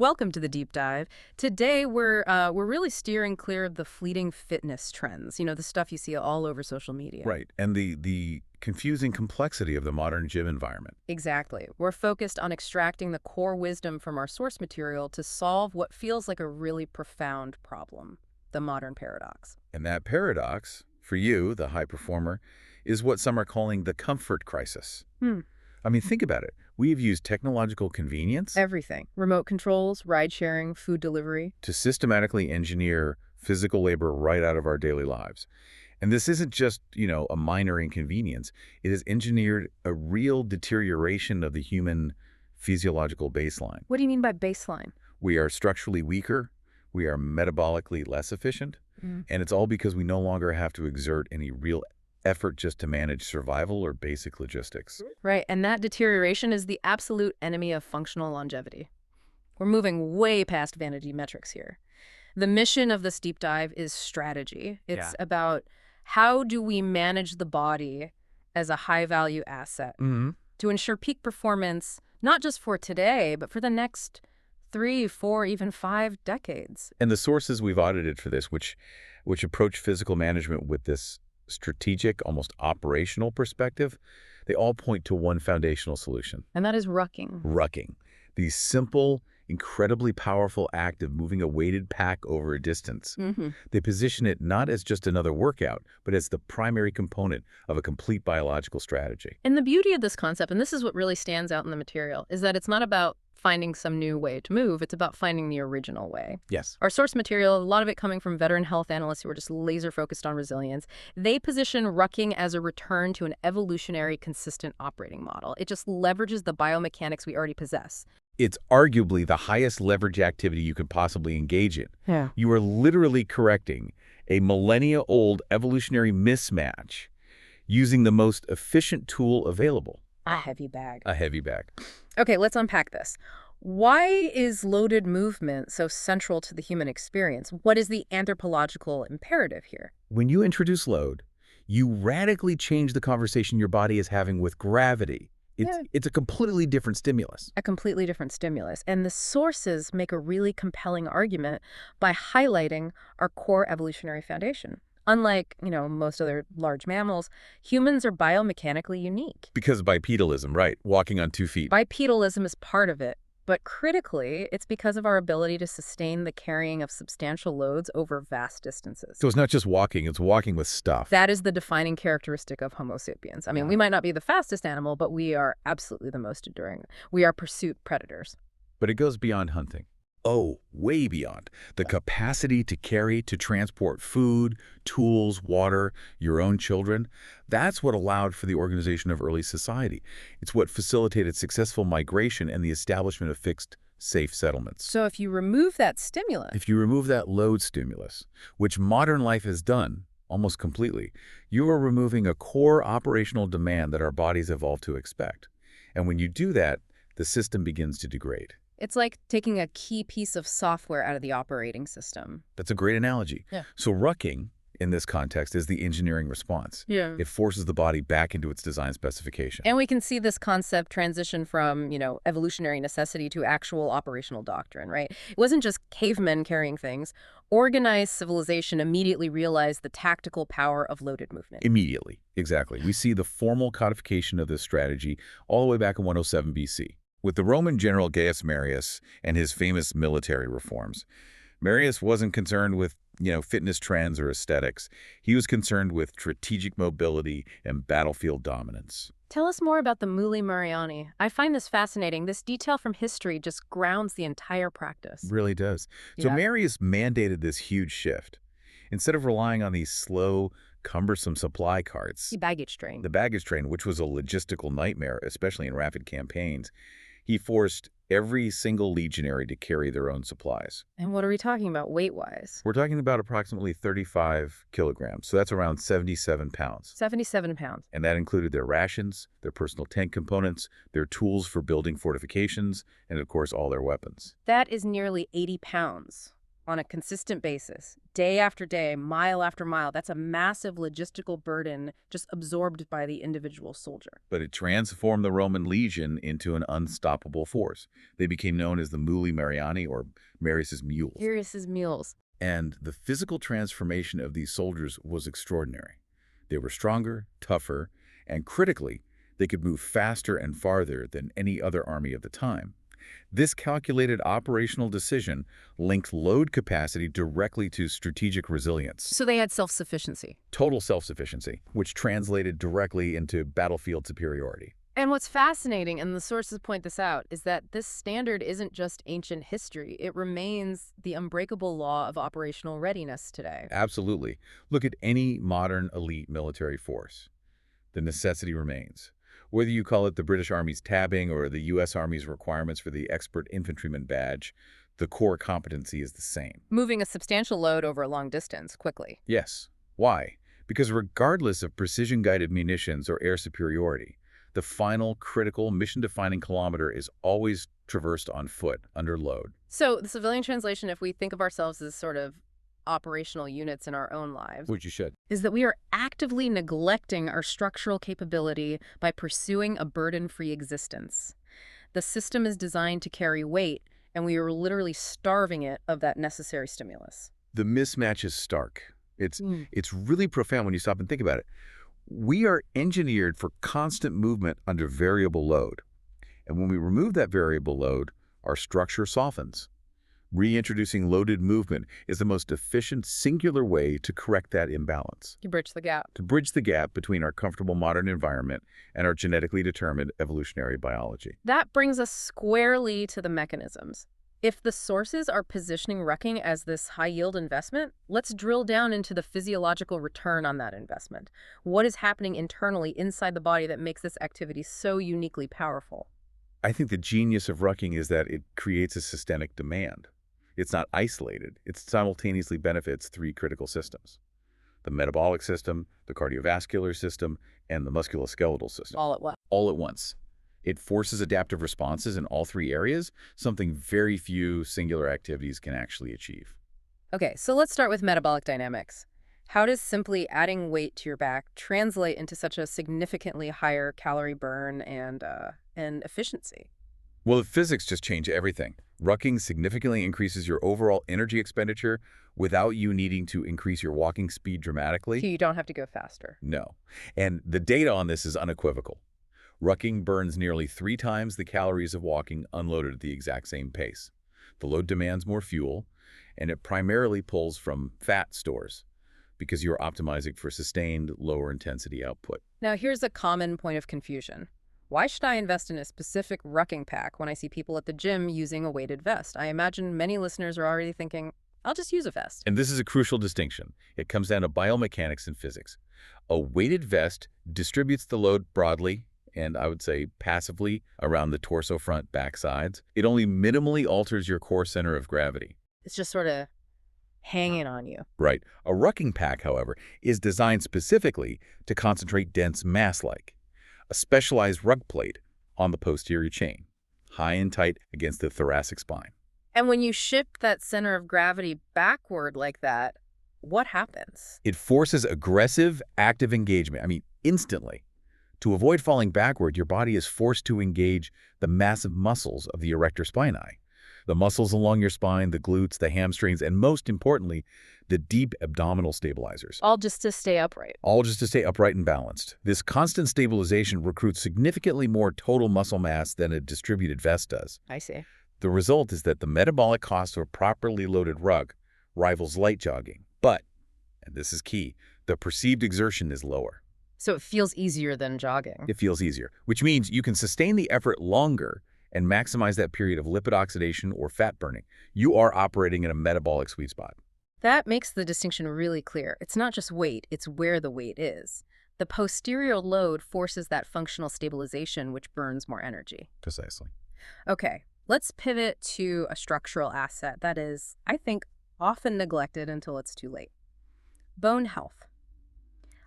Welcome to the deep dive. Today we're really steering clear of the fleeting fitness trends. The stuff you see all over social media. Right, and the confusing complexity of the modern gym environment. Exactly. We're focused on extracting the core wisdom from our source material to solve what feels like a really profound problem, the modern paradox. And that paradox, for you, the high performer, is what some are calling the comfort crisis. Hmm. I mean, think about it. We've used technological convenience Everything. Remote controls, ride sharing, food delivery. to systematically engineer physical labor right out of our daily lives. And this isn't just, a minor inconvenience. It has engineered a real deterioration of the human physiological baseline. What do you mean by baseline? We are structurally weaker, we are metabolically less efficient, and it's all because we no longer have to exert any real effort just to manage survival or basic logistics. Right, and that deterioration is the absolute enemy of functional longevity. We're moving way past vanity metrics here. The mission of this deep dive is strategy. It's about how do we manage the body as a high-value asset to ensure peak performance, not just for today, but for the next 3, 4, even 5 decades. And the sources we've audited for this, which approach physical management with this strategic, almost operational perspective, they all point to one foundational solution. And that is rucking. Rucking. The simple, incredibly powerful act of moving a weighted pack over a distance. They position it not as just another workout, but as the primary component of a complete biological strategy. And the beauty of this concept, and this is what really stands out in the material, is that it's not about finding some new way to move. It's about finding the original way. Yes. Our source material, a lot of it coming from veteran health analysts who are just laser focused on resilience, they position rucking as a return to an evolutionary, consistent operating model. It just leverages the biomechanics we already possess. It's arguably the highest leverage activity you could possibly engage in. Yeah. You are literally correcting a millennia-old evolutionary mismatch using the most efficient tool available. A heavy bag. A heavy bag. Okay, let's unpack this. Why is loaded movement so central to the human experience? What is the anthropological imperative here? When you introduce load, you radically change the conversation your body is having with gravity. It's a completely different stimulus. A completely different stimulus. And the sources make a really compelling argument by highlighting our core evolutionary foundation. Unlike, most other large mammals, humans are biomechanically unique. Because bipedalism, right, walking on 2 feet. Bipedalism is part of it. But critically, it's because of our ability to sustain the carrying of substantial loads over vast distances. So it's not just walking, it's walking with stuff. That is the defining characteristic of Homo sapiens. I mean, we might not be the fastest animal, but we are absolutely the most enduring. We are pursuit predators. But it goes beyond hunting. Oh, way beyond. The capacity to carry, to transport food, tools, water, your own children. That's what allowed for the organization of early society. It's what facilitated successful migration and the establishment of fixed, safe settlements. So if you remove that stimulus, If you remove that load stimulus, which modern life has done almost completely, you are removing a core operational demand that our bodies evolved to expect. And when you do that, the system begins to degrade. it's like taking a key piece of software out of the operating system. That's a great analogy. Yeah. So rucking, in this context, is the engineering response. Yeah. It forces the body back into its design specification. And we can see this concept transition from, evolutionary necessity to actual operational doctrine, right? It wasn't just cavemen carrying things. Organized civilization immediately realized the tactical power of loaded movement. Immediately. Exactly. We see the formal codification of this strategy all the way back in 107 BC. With the Roman general Gaius Marius and his famous military reforms. Marius wasn't concerned with, fitness trends or aesthetics. He was concerned with strategic mobility and battlefield dominance. Tell us more about the Muli Mariani. I find this fascinating. This detail from history just grounds the entire practice. Really does. So Yeah. Marius mandated this huge shift. Instead of relying on these slow, cumbersome supply carts, The baggage train. the baggage train, which was a logistical nightmare, especially in rapid campaigns, he forced every single legionary to carry their own supplies. And what are we talking about weight-wise? We're talking about approximately 35 kilograms, so that's around 77 pounds. 77 pounds. And that included their rations, their personal tank components, their tools for building fortifications, and of course all their weapons. That is nearly 80 pounds on a consistent basis, day after day, mile after mile, that's a massive logistical burden just absorbed by the individual soldier. But it transformed the Roman legion into an unstoppable force. They became known as the Muli Mariani, or Marius's mules. Marius's mules. And the physical transformation of these soldiers was extraordinary. They were stronger, tougher, and critically, they could move faster and farther than any other army of the time. This calculated operational decision linked load capacity directly to strategic resilience. So they had self-sufficiency. Total self-sufficiency, which translated directly into battlefield superiority. And what's fascinating, and the sources point this out, is that this standard isn't just ancient history. It remains the unbreakable law of operational readiness today. Absolutely. Look at any modern elite military force. The necessity remains. Whether you call it the British Army's tabbing or the U.S. Army's requirements for the expert infantryman badge, the core competency is the same. Moving a substantial load over a long distance quickly. Yes. Why? Because regardless of precision-guided munitions or air superiority, the final, critical, mission-defining kilometer is always traversed on foot, under load. So the civilian translation, if we think of ourselves as sort of operational units in our own lives, Which you should. is that we are actively neglecting our structural capability by pursuing a burden-free existence. The system is designed to carry weight, and we are literally starving it of that necessary stimulus. The mismatch is stark. It's really profound when you stop and think about it. We are engineered for constant movement under variable load. And when we remove that variable load, our structure softens. Reintroducing loaded movement is the most efficient, singular way to correct that imbalance. You bridge the gap. To bridge the gap between our comfortable modern environment and our genetically determined evolutionary biology. That brings us squarely to the mechanisms. If the sources are positioning Rucking as this high-yield investment, let's drill down into the physiological return on that investment. What is happening internally inside the body that makes this activity so uniquely powerful? I think the genius of Rucking is that it creates a systemic demand. It's not isolated. It simultaneously benefits three critical systems: the metabolic system, the cardiovascular system, and the musculoskeletal system. All at once. All at once. It forces adaptive responses in all three areas, something very few singular activities can actually achieve. Okay, so let's start with metabolic dynamics. How does simply adding weight to your back translate into such a significantly higher calorie burn and efficiency? Well, the physics just change everything. Rucking significantly increases your overall energy expenditure without you needing to increase your walking speed dramatically. So you don't have to go faster. No. And the data on this is unequivocal. Rucking burns nearly 3 times the calories of walking unloaded at the exact same pace. The load demands more fuel, and it primarily pulls from fat stores because you're optimizing for sustained, lower intensity output. Now, here's a common point of confusion. Why should I invest in a specific Rucking pack when I see people at the gym using a weighted vest? I imagine many listeners are already thinking, I'll just use a vest. And this is a crucial distinction. It comes down to biomechanics and physics. A weighted vest distributes the load broadly, and I would say passively, around the torso, front, back sides. It only minimally alters your core center of gravity. It's just sort of hanging on you. Right. A Rucking pack, however, is designed specifically to concentrate dense mass-like. A specialized rug plate on the posterior chain, high and tight against the thoracic spine. And when you shift that center of gravity backward like that, what happens? It forces aggressive, active engagement. Instantly. To avoid falling backward, your body is forced to engage the massive muscles of the erector spinae. The muscles along your spine, the glutes, the hamstrings, and most importantly, the deep abdominal stabilizers. All just to stay upright. All just to stay upright and balanced. This constant stabilization recruits significantly more total muscle mass than a distributed vest does. I see. The result is that the metabolic cost of a properly loaded rug rivals light jogging. But, and this is key, the perceived exertion is lower. So it feels easier than jogging. It feels easier, which means you can sustain the effort longer and maximize that period of lipid oxidation or fat burning. You are operating in a metabolic sweet spot. That makes the distinction really clear. It's not just weight, it's where the weight is. The posterior load forces that functional stabilization, which burns more energy. Precisely. Okay, let's pivot to a structural asset that is, I think, often neglected until it's too late. Bone health.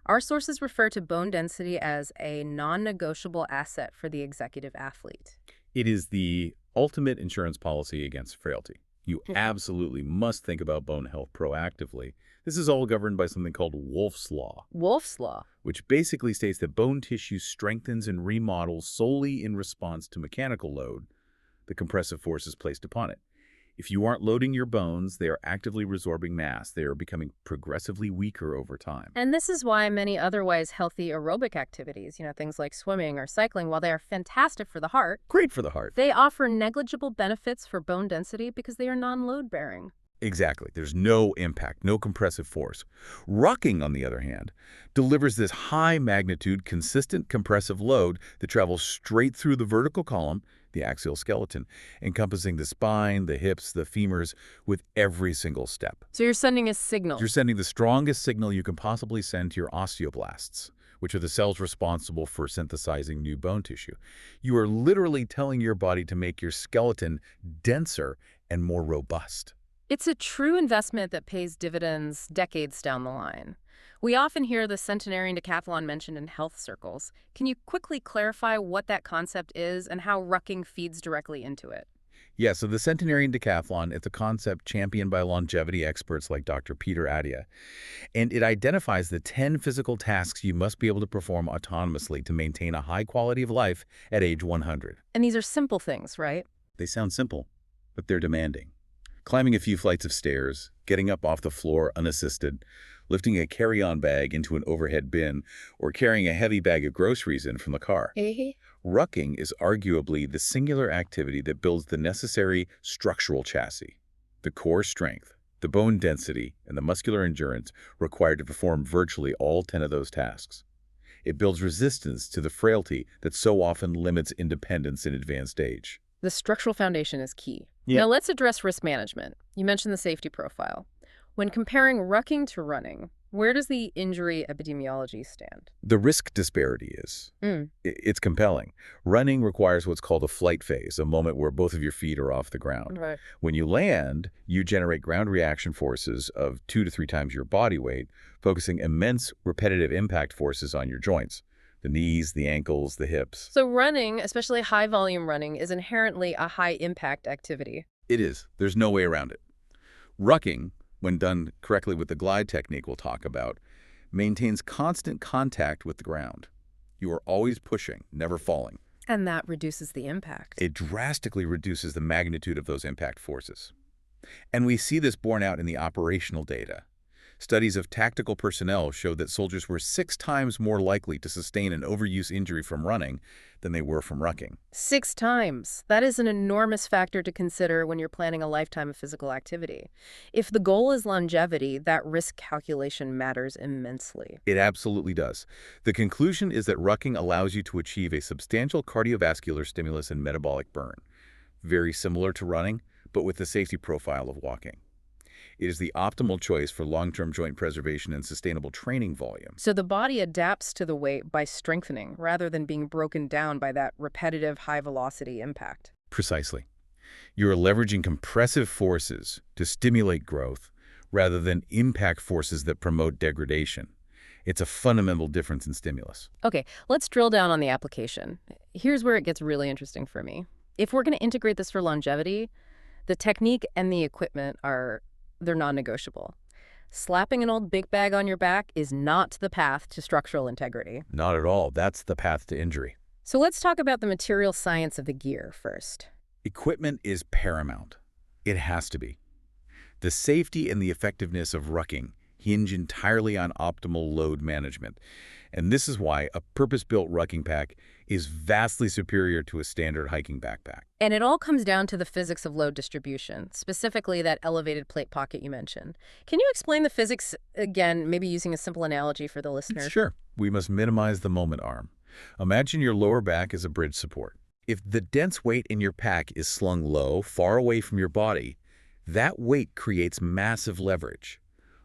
Our sources refer to bone density as a non-negotiable asset for the executive athlete. It is the ultimate insurance policy against frailty. You absolutely must think about bone health proactively. This is all governed by something called Wolff's Law, Wolff's Law. which basically states that bone tissue strengthens and remodels solely in response to mechanical load, the compressive forces placed upon it. If you aren't loading your bones, they are actively resorbing mass. They are becoming progressively weaker over time. And this is why many otherwise healthy aerobic activities, things like swimming or cycling, while they are fantastic for the heart, Great for the heart. they offer negligible benefits for bone density because they are non-load bearing. Exactly. There's no impact, no compressive force. Rucking, on the other hand, delivers this high-magnitude, consistent compressive load that travels straight through the vertical column, the axial skeleton, encompassing the spine, the hips, the femurs, with every single step. So you're sending a signal. You're sending the strongest signal you can possibly send to your osteoblasts, which are the cells responsible for synthesizing new bone tissue. You are literally telling your body to make your skeleton denser and more robust. It's a true investment that pays dividends decades down the line. We often hear the centenarian decathlon mentioned in health circles. Can you quickly clarify what that concept is and how rucking feeds directly into it? Yeah, so the centenarian decathlon, it's a concept championed by longevity experts like Dr. Peter Attia, and it identifies the 10 physical tasks you must be able to perform autonomously to maintain a high quality of life at age 100. And these are simple things, right? They sound simple, but they're demanding. Climbing a few flights of stairs, getting up off the floor unassisted, lifting a carry-on bag into an overhead bin, or carrying a heavy bag of groceries in from the car. Rucking is arguably the singular activity that builds the necessary structural chassis, the core strength, the bone density, and the muscular endurance required to perform virtually all 10 of those tasks. It builds resistance to the frailty that so often limits independence in advanced age. The structural foundation is key. Yeah. Now let's address risk management. You mentioned the safety profile. When comparing rucking to running, where does the injury epidemiology stand? The risk disparity is. It's compelling. Running requires what's called a flight phase, a moment where both of your feet are off the ground. Right. When you land, you generate ground reaction forces of 2 to 3 times your body weight, focusing immense repetitive impact forces on your joints, the knees, the ankles, the hips. So running, especially high-volume running, is inherently a high-impact activity. It is. There's no way around it. Rucking, when done correctly with the glide technique we'll talk about, maintains constant contact with the ground. You are always pushing, never falling. And that reduces the impact. It drastically reduces the magnitude of those impact forces. And we see this borne out in the operational data. Studies of tactical personnel showed that soldiers were 6 times more likely to sustain an overuse injury from running than they were from rucking. 6 times. That is an enormous factor to consider when you're planning a lifetime of physical activity. If the goal is longevity, that risk calculation matters immensely. It absolutely does. The conclusion is that rucking allows you to achieve a substantial cardiovascular stimulus and metabolic burn, very similar to running, but with the safety profile of walking. It is the optimal choice for long-term joint preservation and sustainable training volume. So the body adapts to the weight by strengthening rather than being broken down by that repetitive high-velocity impact. Precisely. You are leveraging compressive forces to stimulate growth rather than impact forces that promote degradation. It's a fundamental difference in stimulus. Okay, let's drill down on the application. Here's where it gets really interesting for me. If we're going to integrate this for longevity, the technique and the equipment they're non-negotiable. Slapping an old big bag on your back is not the path to structural integrity. Not at all. That's the path to injury. So let's talk about the material science of the gear first. Equipment is paramount. It has to be. The safety and the effectiveness of rucking hinge entirely on optimal load management. And this is why a purpose-built rucking pack is vastly superior to a standard hiking backpack. And it all comes down to the physics of load distribution, specifically that elevated plate pocket you mentioned. Can you explain the physics again, maybe using a simple analogy for the listener? Sure. We must minimize the moment arm. Imagine your lower back as a bridge support. If the dense weight in your pack is slung low, far away from your body, that weight creates massive leverage.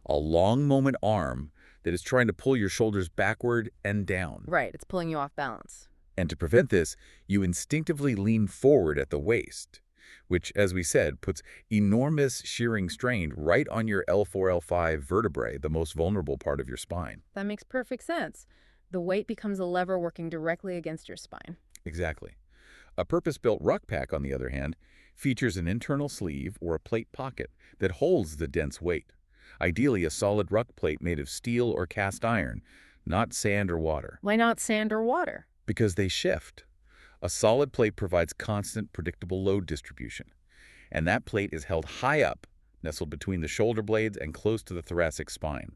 A long moment arm that is trying to pull your shoulders backward and down. Right, it's pulling you off balance. And to prevent this, you instinctively lean forward at the waist, which, as we said, puts enormous shearing strain right on your L4, L5 vertebrae, the most vulnerable part of your spine. That makes perfect sense. The weight becomes a lever working directly against your spine. Exactly. A purpose-built ruck pack, on the other hand, features an internal sleeve or a plate pocket that holds the dense weight. Ideally, a solid ruck plate made of steel or cast iron, not sand or water, Why not sand or water? because they shift. A solid plate provides constant, predictable load distribution, and that plate is held high up, nestled between the shoulder blades and close to the thoracic spine.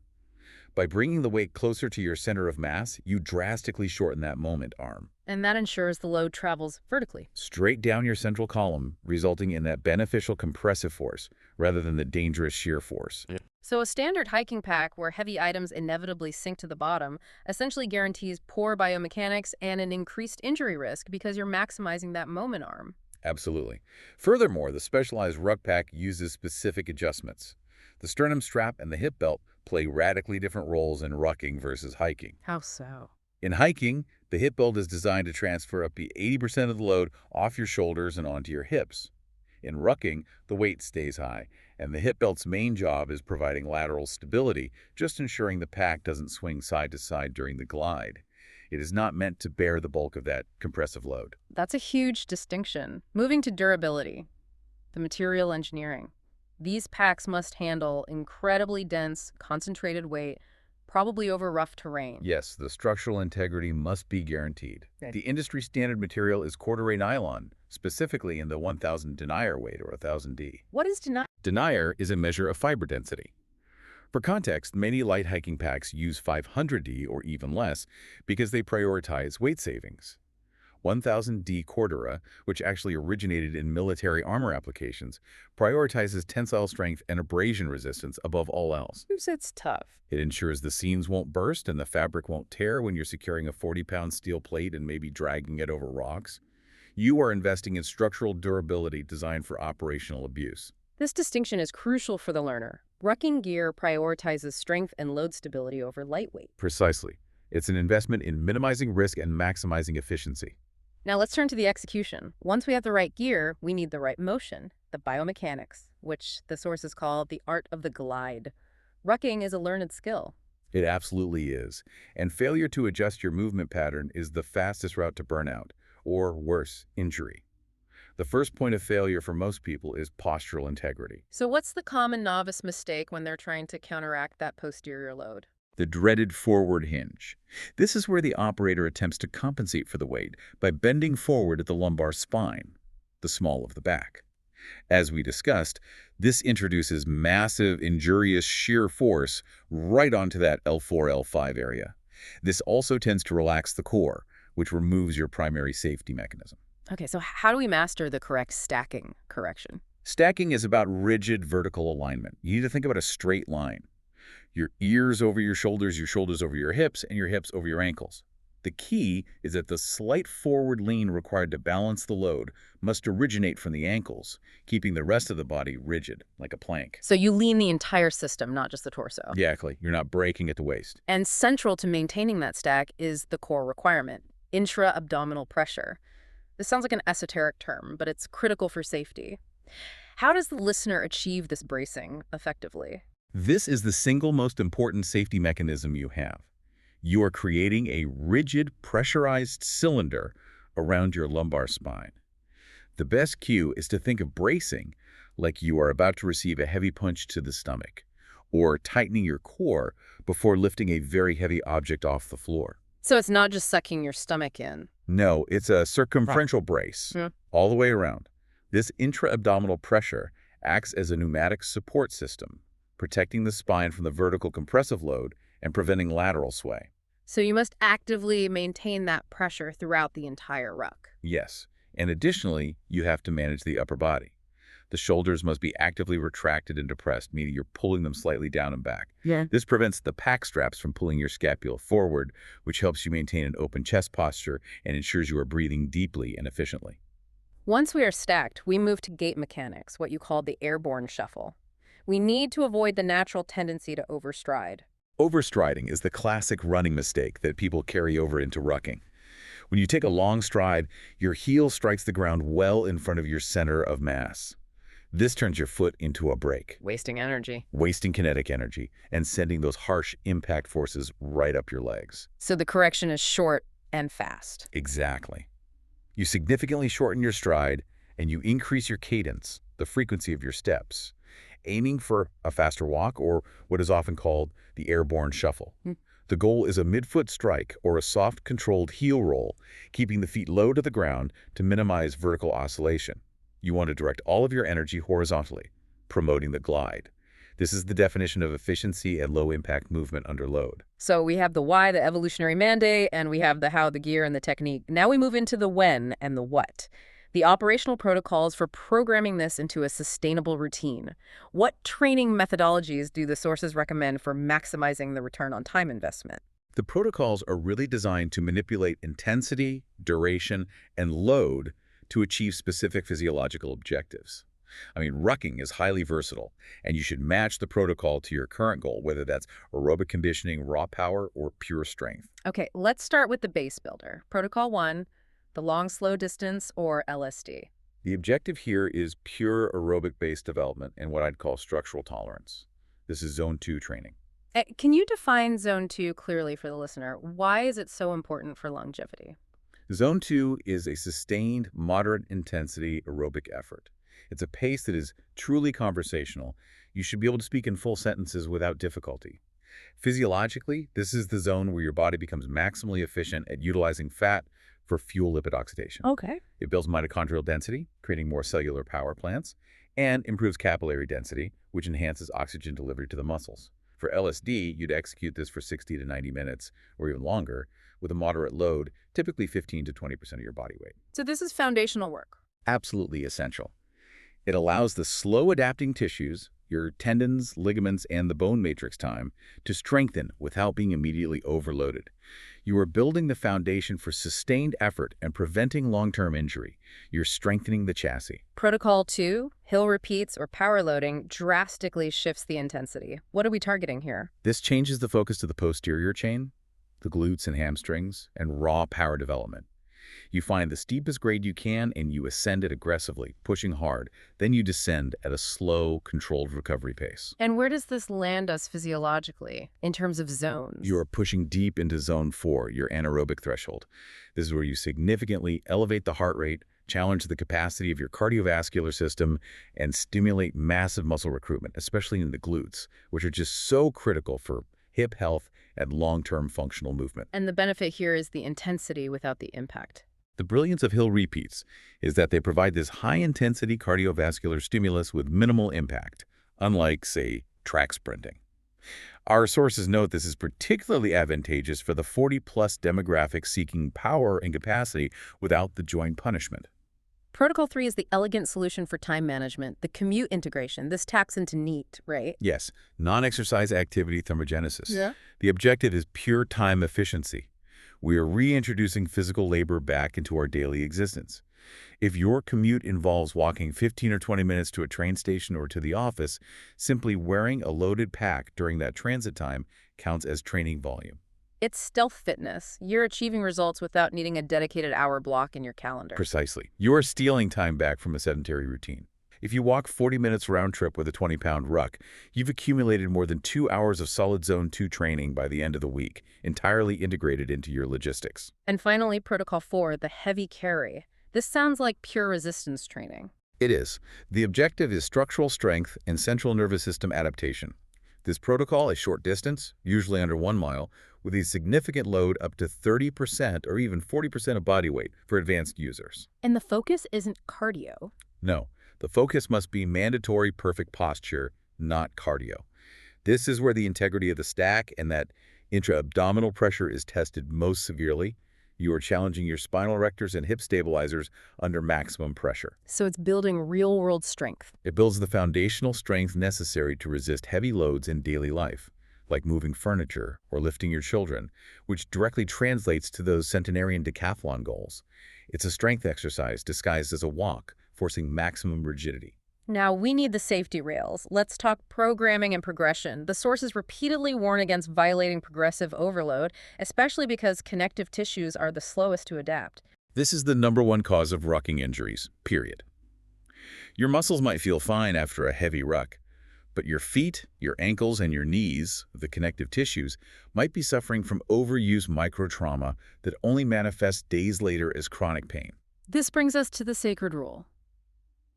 By bringing the weight closer to your center of mass, you drastically shorten that moment arm, And that ensures the load travels vertically. straight down your central column, resulting in that beneficial compressive force rather than the dangerous shear force. So a standard hiking pack where heavy items inevitably sink to the bottom essentially guarantees poor biomechanics and an increased injury risk because you're maximizing that moment arm. Absolutely. Furthermore, the specialized ruck pack uses specific adjustments. The sternum strap and the hip belt play radically different roles in rucking versus hiking. How so? In hiking, the hip belt is designed to transfer up to 80% of the load off your shoulders and onto your hips. In rucking, the weight stays high, and the hip belt's main job is providing lateral stability, just ensuring the pack doesn't swing side to side during the glide. It is not meant to bear the bulk of that compressive load. That's a huge distinction. Moving to durability, the material engineering. These packs must handle incredibly dense, concentrated weight, probably over rough terrain. Yes, the structural integrity must be guaranteed. Okay. The industry standard material is corduroy nylon, specifically in the 1000 denier weight or 1000D. What is denied? Denier is a measure of fiber density. For context, many light hiking packs use 500D or even less because they prioritize weight savings. 1000D Cordura, which actually originated in military armor applications, prioritizes tensile strength and abrasion resistance above all else. It's tough. It ensures the seams won't burst and the fabric won't tear when you're securing a 40-pound steel plate and maybe dragging it over rocks. You are investing in structural durability designed for operational abuse. This distinction is crucial for the learner. Rucking gear prioritizes strength and load stability over lightweight. Precisely. It's an investment in minimizing risk and maximizing efficiency. Now let's turn to the execution. Once we have the right gear, we need the right motion, the biomechanics, which the sources call the art of the glide. Rucking is a learned skill. It absolutely is. And failure to adjust your movement pattern is the fastest route to burnout, or worse, injury. The first point of failure for most people is postural integrity. So what's the common novice mistake when they're trying to counteract that posterior load? The dreaded forward hinge. This is where the operator attempts to compensate for the weight by bending forward at the lumbar spine, the small of the back. As we discussed, this introduces massive, injurious shear force right onto that L4, L5 area. This also tends to relax the core, which removes your primary safety mechanism. Okay, so how do we master the correct stacking correction? Stacking is about rigid vertical alignment. You need to think about a straight line. Your ears over your shoulders over your hips, and your hips over your ankles. The key is that the slight forward lean required to balance the load must originate from the ankles, keeping the rest of the body rigid, like a plank. So you lean the entire system, not just the torso. Exactly. You're not breaking at the waist. And central to maintaining that stack is the core requirement, intra-abdominal pressure. This sounds like an esoteric term, but it's critical for safety. How does the listener achieve this bracing effectively? This is the single most important safety mechanism you have. You are creating a rigid, pressurized cylinder around your lumbar spine. The best cue is to think of bracing like you are about to receive a heavy punch to the stomach, or tightening your core before lifting a very heavy object off the floor. So it's not just sucking your stomach in. No, it's a circumferential brace, all the way around. This intra-abdominal pressure acts as a pneumatic support system, protecting the spine from the vertical compressive load and preventing lateral sway. So you must actively maintain that pressure throughout the entire ruck. Yes, and additionally, you have to manage the upper body. The shoulders must be actively retracted and depressed, meaning you're pulling them slightly down and back. This prevents the pack straps from pulling your scapula forward, which helps you maintain an open chest posture and ensures you are breathing deeply and efficiently. Once we are stacked, we move to gait mechanics, what you call the airborne shuffle. We need to avoid the natural tendency to overstride. Overstriding is the classic running mistake that people carry over into rucking. When you take a long stride, your heel strikes the ground well in front of your center of mass. This turns your foot into a brake, Wasting energy. wasting kinetic energy and sending those harsh impact forces right up your legs. So the correction is short and fast. Exactly. You significantly shorten your stride, and you increase your cadence, the frequency of your steps, aiming for a faster walk or what is often called the airborne shuffle. Hmm. The goal is a midfoot strike or a soft, controlled heel roll, keeping the feet low to the ground to minimize vertical oscillation. You want to direct all of your energy horizontally, promoting the glide. This is the definition of efficiency and low-impact movement under load. So we have the why, the evolutionary mandate, and we have the how, the gear, and the technique. Now we move into the when and the what. The operational protocols for programming this into a sustainable routine. What training methodologies do the sources recommend for maximizing the return on time investment? The protocols are really designed to manipulate intensity, duration, and load to achieve specific physiological objectives. Rucking is highly versatile, and you should match the protocol to your current goal, whether that's aerobic conditioning, raw power, or pure strength. Okay, let's start with the base builder. Protocol 1, the long slow distance, or LSD. The objective here is pure aerobic-based development and what I'd call structural tolerance. This is Zone 2 training. Can you define Zone 2 clearly for the listener? Why is it so important for longevity? Zone 2 is a sustained, moderate-intensity aerobic effort. It's a pace that is truly conversational. You should be able to speak in full sentences without difficulty. Physiologically, this is the zone where your body becomes maximally efficient at utilizing fat for fuel lipid oxidation. Okay. It builds mitochondrial density, creating more cellular power plants, and improves capillary density, which enhances oxygen delivery to the muscles. For LSD, you'd execute this for 60 to 90 minutes, or even longer, with a moderate load, typically 15 to 20% of your body weight. So this is foundational work. Absolutely essential. It allows the slow-adapting tissues, your tendons, ligaments, and the bone matrix time, to strengthen without being immediately overloaded. You are building the foundation for sustained effort and preventing long-term injury. You're strengthening the chassis. Protocol 2, hill repeats or power loading, drastically shifts the intensity. What are we targeting here? This changes the focus to the posterior chain, the glutes and hamstrings, and raw power development. You find the steepest grade you can and you ascend it aggressively, pushing hard. Then you descend at a slow, controlled recovery pace. And where does this land us physiologically in terms of zones? You are pushing deep into Zone 4, your anaerobic threshold. This is where you significantly elevate the heart rate, challenge the capacity of your cardiovascular system, and stimulate massive muscle recruitment, especially in the glutes, which are just so critical for hip health and long-term functional movement. And the benefit here is the intensity without the impact. The brilliance of hill repeats is that they provide this high-intensity cardiovascular stimulus with minimal impact, unlike, say, track sprinting. Our sources note this is particularly advantageous for the 40-plus demographic seeking power and capacity without the joint punishment. Protocol 3 is the elegant solution for time management, the commute integration. This taps into NEAT, right? Yes, non-exercise activity thermogenesis. Yeah. The objective is pure time efficiency. We are reintroducing physical labor back into our daily existence. If your commute involves walking 15 or 20 minutes to a train station or to the office, simply wearing a loaded pack during that transit time counts as training volume. It's stealth fitness. You're achieving results without needing a dedicated hour block in your calendar. Precisely. You are stealing time back from a sedentary routine. If you walk 40 minutes round trip with a 20-pound ruck, you've accumulated more than 2 hours of solid Zone 2 training by the end of the week, entirely integrated into your logistics. And finally, Protocol 4, the heavy carry. This sounds like pure resistance training. It is. The objective is structural strength and central nervous system adaptation. This protocol is short distance, usually under 1 mile, with a significant load up to 30% or even 40% of body weight for advanced users. And the focus isn't cardio. No, the focus must be mandatory perfect posture, not cardio. This is where the integrity of the stack and that intra-abdominal pressure is tested most severely. You are challenging your spinal erectors and hip stabilizers under maximum pressure. So it's building real-world strength. It builds the foundational strength necessary to resist heavy loads in daily life, like moving furniture or lifting your children, which directly translates to those centenarian decathlon goals. It's a strength exercise disguised as a walk, forcing maximum rigidity. Now, we need the safety rails. Let's talk programming and progression. The sources repeatedly warn against violating progressive overload, especially because connective tissues are the slowest to adapt. This is the #1 cause of rucking injuries, period. Your muscles might feel fine after a heavy ruck, but your feet, your ankles, and your knees, the connective tissues, might be suffering from overuse microtrauma that only manifests days later as chronic pain. This brings us to the sacred rule.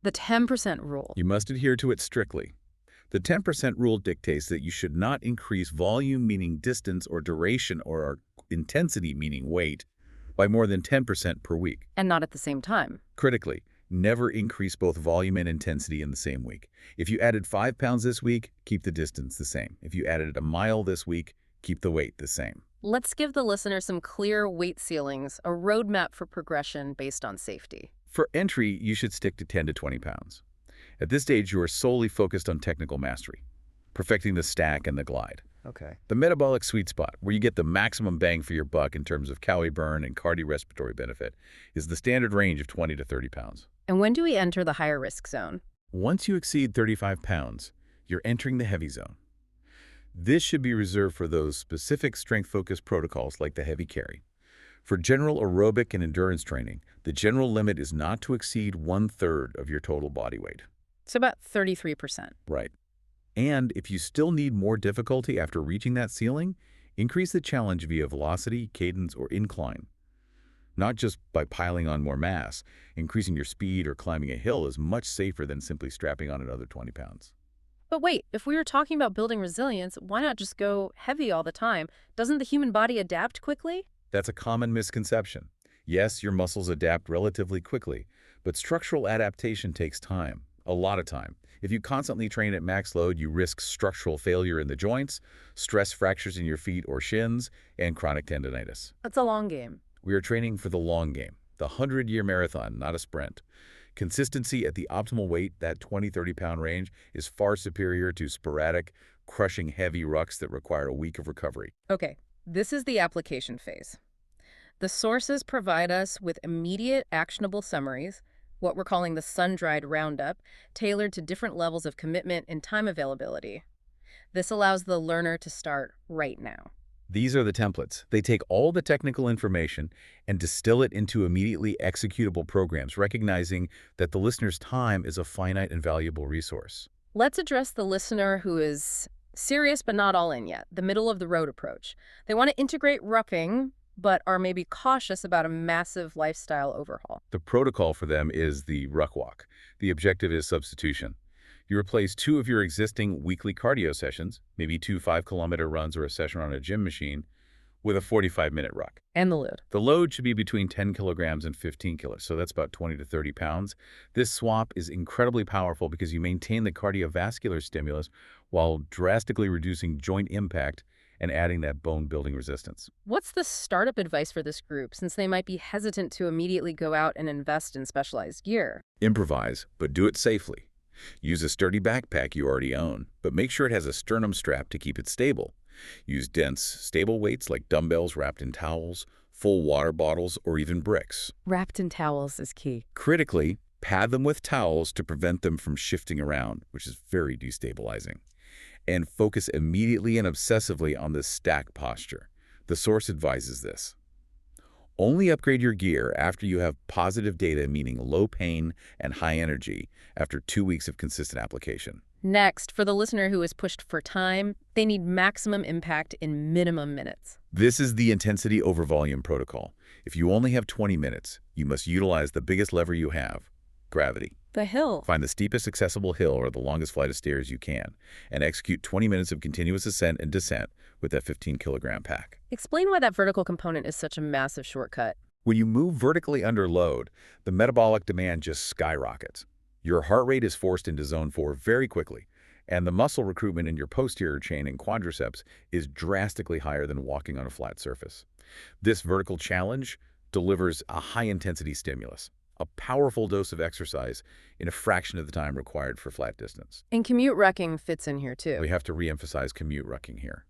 The 10% rule. You must adhere to it strictly. The 10% rule dictates that you should not increase volume, meaning distance, or duration, or intensity, meaning weight, by more than 10% per week. And not at the same time. Critically, never increase both volume and intensity in the same week. If you added 5 pounds this week, keep the distance the same. If you added a mile this week, keep the weight the same. Let's give the listener some clear weight ceilings, a roadmap for progression based on safety. For entry, you should stick to 10 to 20 pounds. At this stage, you are solely focused on technical mastery, perfecting the stack and the glide. Okay. The metabolic sweet spot, where you get the maximum bang for your buck in terms of calorie burn and cardiorespiratory benefit, is the standard range of 20 to 30 pounds. And when do we enter the higher risk zone? Once you exceed 35 pounds, you're entering the heavy zone. This should be reserved for those specific strength-focused protocols like the heavy carry. For general aerobic and endurance training, the general limit is not to exceed 1/3 of your total body weight. It's about 33%. Right. And if you still need more difficulty after reaching that ceiling, increase the challenge via velocity, cadence, or incline. Not just by piling on more mass, increasing your speed or climbing a hill is much safer than simply strapping on another 20 pounds. But wait, if we were talking about building resilience, why not just go heavy all the time? Doesn't the human body adapt quickly? That's a common misconception. Yes, your muscles adapt relatively quickly, but structural adaptation takes time, a lot of time. If you constantly train at max load, you risk structural failure in the joints, stress fractures in your feet or shins, and chronic tendinitis. That's a long game. We are training for the long game, the 100-year marathon, not a sprint. Consistency at the optimal weight, that 20-30 pound range, is far superior to sporadic, crushing heavy rucks that require a week of recovery. Okay, this is the application phase. The sources provide us with immediate actionable summaries, what we're calling the sun-dried roundup, tailored to different levels of commitment and time availability. This allows the learner to start right now. These are the templates. They take all the technical information and distill it into immediately executable programs, recognizing that the listener's time is a finite and valuable resource. Let's address the listener who is serious but not all in yet, the middle-of-the-road approach. They want to integrate rucking, but are maybe cautious about a massive lifestyle overhaul. The protocol for them is the ruck walk. The objective is substitution. You replace 2 of your existing weekly cardio sessions, maybe 2 5-kilometer runs or a session on a gym machine, with a 45-minute ruck. And the load. The load should be between 10 kilograms and 15 kilos, so that's about 20 to 30 pounds. This swap is incredibly powerful because you maintain the cardiovascular stimulus while drastically reducing joint impact and adding that bone-building resistance. What's the startup advice for this group, since they might be hesitant to immediately go out and invest in specialized gear? Improvise, but do it safely. Use a sturdy backpack you already own, but make sure it has a sternum strap to keep it stable. Use dense, stable weights like dumbbells wrapped in towels, full water bottles, or even bricks. Wrapped in towels is key. Critically, pad them with towels to prevent them from shifting around, which is very destabilizing. And focus immediately and obsessively on the stack posture. The source advises this. Only upgrade your gear after you have positive data, meaning low pain and high energy, after 2 weeks of consistent application. Next, for the listener who is pushed for time, they need maximum impact in minimum minutes. This is the intensity over volume protocol. If you only have 20 minutes, you must utilize the biggest lever you have, gravity. The hill. Find the steepest accessible hill or the longest flight of stairs you can, and execute 20 minutes of continuous ascent and descent with that 15-kilogram pack. Explain why that vertical component is such a massive shortcut. When you move vertically under load, the metabolic demand just skyrockets. Your heart rate is forced into zone 4 very quickly, and the muscle recruitment in your posterior chain and quadriceps is drastically higher than walking on a flat surface. This vertical challenge delivers a high-intensity stimulus, a powerful dose of exercise in a fraction of the time required for flat distance. And commute rucking fits in here too. We have to re-emphasize commute rucking here.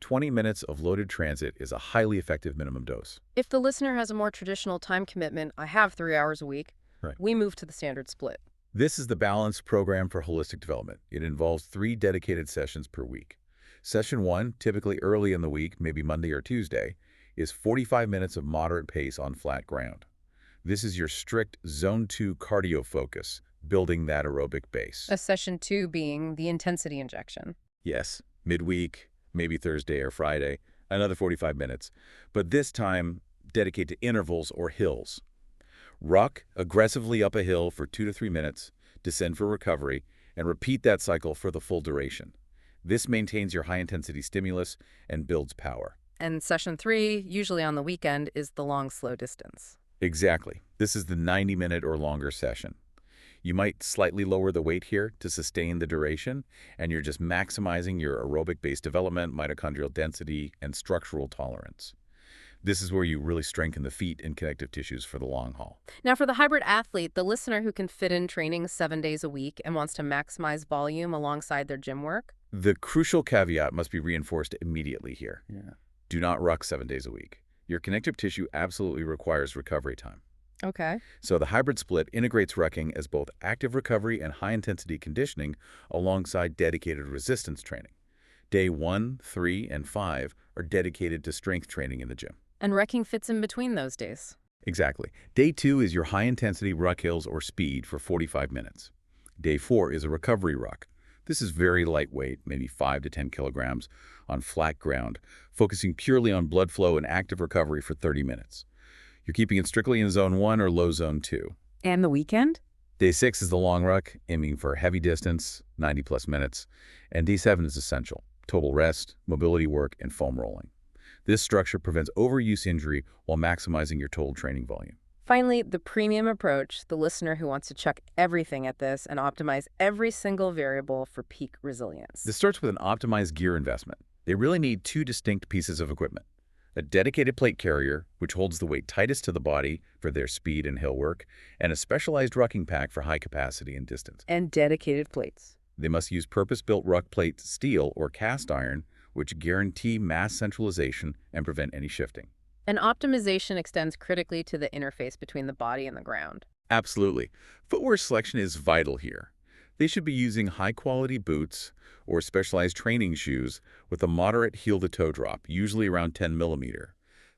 20 minutes of loaded transit is a highly effective minimum dose. If the listener has a more traditional time commitment, I have 3 hours a week, we move to the standard split. This is the balanced program for holistic development. It involves 3 dedicated sessions per week. Session 1, typically early in the week, maybe Monday or Tuesday, is 45 minutes of moderate pace on flat ground. This is your strict Zone 2 cardio focus, building that aerobic base. A session 2 being the intensity injection. Yes, midweek, maybe Thursday or Friday, another 45 minutes, but this time dedicate to intervals or hills. Ruck aggressively up a hill for 2 to 3 minutes, descend for recovery, and repeat that cycle for the full duration. This maintains your high-intensity stimulus and builds power. And session 3, usually on the weekend, is the long, slow distance. Exactly. This is the 90-minute or longer session. You might slightly lower the weight here to sustain the duration, and you're just maximizing your aerobic-based development, mitochondrial density, and structural tolerance. This is where you really strengthen the feet and connective tissues for the long haul. Now, for the hybrid athlete, the listener who can fit in training 7 days a week and wants to maximize volume alongside their gym work, The crucial caveat must be reinforced immediately here. Do not ruck 7 days a week. Your connective tissue absolutely requires recovery time. Okay. So the hybrid split integrates rucking as both active recovery and high-intensity conditioning alongside dedicated resistance training. Day 1, 3, and 5 are dedicated to strength training in the gym. And Rucking fits in between those days. Exactly. Day 2 is your high-intensity ruck hills or speed for 45 minutes. Day 4 is a recovery ruck. This is very lightweight, maybe 5 to 10 kilograms, on flat ground, focusing purely on blood flow and active recovery for 30 minutes. You're keeping it strictly in zone 1 or low zone 2. And the weekend? Day 6 is the long ruck, aiming for heavy distance, 90-plus minutes. And Day 7 is essential, total rest, mobility work, and foam rolling. This structure prevents overuse injury while maximizing your total training volume. Finally, the premium approach, the listener who wants to chuck everything at this and optimize every single variable for peak resilience. This starts with an optimized gear investment. They really need 2 distinct pieces of equipment. A dedicated plate carrier, which holds the weight tightest to the body for their speed and hill work, and a specialized rucking pack for high capacity and distance. And dedicated plates. They must use purpose-built ruck plate steel or cast iron, which guarantee mass centralization and prevent any shifting. And optimization extends critically to the interface between the body and the ground. Absolutely. Footwear selection is vital here. They should be using high-quality boots or specialized training shoes with a moderate heel-to-toe drop, usually around 10 millimeter.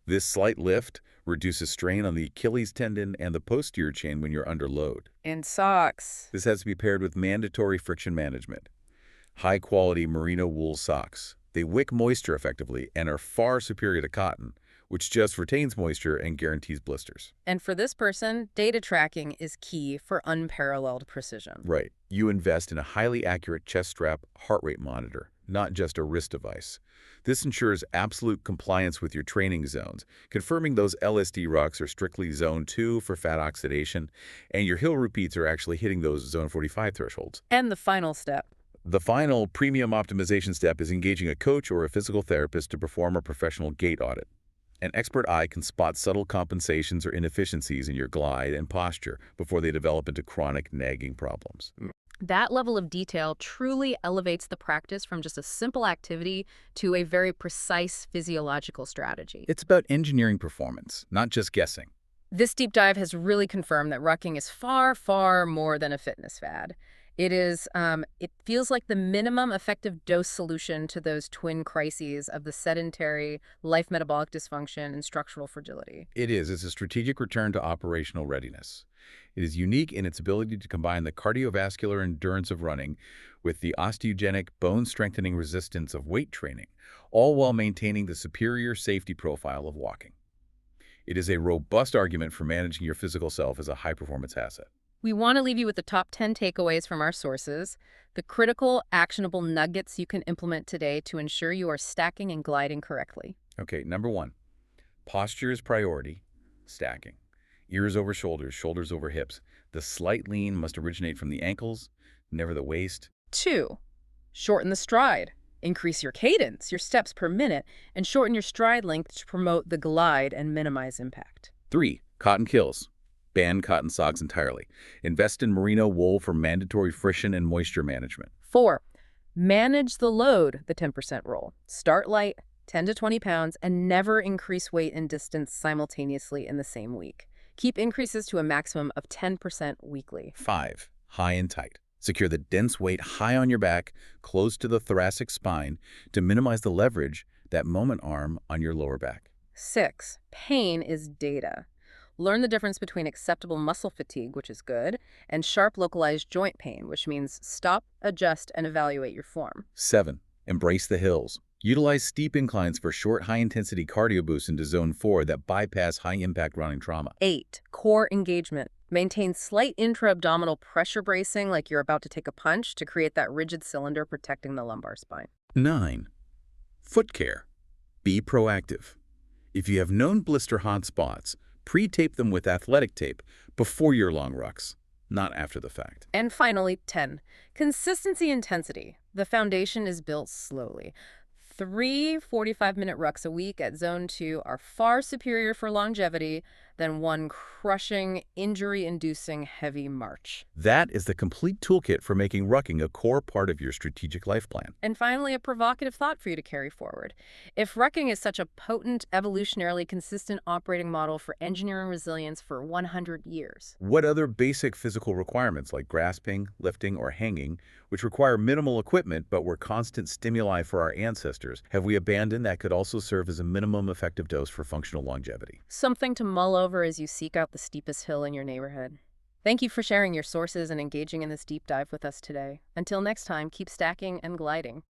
This slight lift reduces strain on the Achilles tendon and the posterior chain when you're under load. And socks. This has to be paired with mandatory friction management. High-quality merino wool socks. They wick moisture effectively and are far superior to cotton, which just retains moisture and guarantees blisters. And for this person, data tracking is key for unparalleled precision. Right. You invest in a highly accurate chest strap heart rate monitor, not just a wrist device. This ensures absolute compliance with your training zones, confirming those LSD rucks are strictly zone 2 for fat oxidation, and your hill repeats are actually hitting those zone 45 thresholds. And the final step. The final premium optimization step is engaging a coach or a physical therapist to perform a professional gait audit. An expert eye can spot subtle compensations or inefficiencies in your glide and posture before they develop into chronic nagging problems. That level of detail truly elevates the practice from just a simple activity to a very precise physiological strategy. It's about engineering performance, not just guessing. This deep dive has really confirmed that rucking is far, far more than a fitness fad. It feels like the minimum effective dose solution to those twin crises of the sedentary, life metabolic dysfunction, and structural fragility. It is. It's a strategic return to operational readiness. It is unique in its ability to combine the cardiovascular endurance of running with the osteogenic, bone-strengthening resistance of weight training, all while maintaining the superior safety profile of walking. It is a robust argument for managing your physical self as a high-performance asset. We want to leave you with the top 10 takeaways from our sources, the critical, actionable nuggets you can implement today to ensure you are stacking and gliding correctly. Okay, number 1, posture is priority, stacking. Ears over shoulders, shoulders over hips. The slight lean must originate from the ankles, never the waist. 2, shorten the stride. Increase your cadence, your steps per minute, and shorten your stride length to promote the glide and minimize impact. 3, cotton kills. Ban cotton socks entirely. Invest in merino wool for mandatory friction and moisture management. 4, manage the load, the 10% rule. Start light, 10 to 20 pounds, and never increase weight and distance simultaneously in the same week. Keep increases to a maximum of 10% weekly. 5, high and tight. Secure the dense weight high on your back, close to the thoracic spine, to minimize the leverage, that moment arm, on your lower back. 6, pain is data. Learn the difference between acceptable muscle fatigue, which is good, and sharp localized joint pain, which means stop, adjust, and evaluate your form. 7, embrace the hills. Utilize steep inclines for short, high-intensity cardio boosts into zone 4 that bypass high-impact running trauma. 8, core engagement. Maintain slight intra-abdominal pressure bracing like you're about to take a punch to create that rigid cylinder protecting the lumbar spine. 9. Foot care. Be proactive. If you have known blister hot spots, pre-tape them with athletic tape before your long rucks, not after the fact. And finally, 10. Consistency intensity. The foundation is built slowly. 3 45-minute rucks a week at Zone 2 are far superior for longevity than one crushing, injury-inducing heavy march. That is the complete toolkit for making rucking a core part of your strategic life plan. And finally, a provocative thought for you to carry forward. If rucking is such a potent, evolutionarily consistent operating model for engineering resilience for 100 years, What other basic physical requirements like grasping, lifting, or hanging, which require minimal equipment but were constant stimuli for our ancestors, have we abandoned that could also serve as a minimum effective dose for functional longevity? something to mull over as you seek out the steepest hill in your neighborhood. Thank you for sharing your sources and engaging in this deep dive with us today. Until next time, keep stacking and gliding.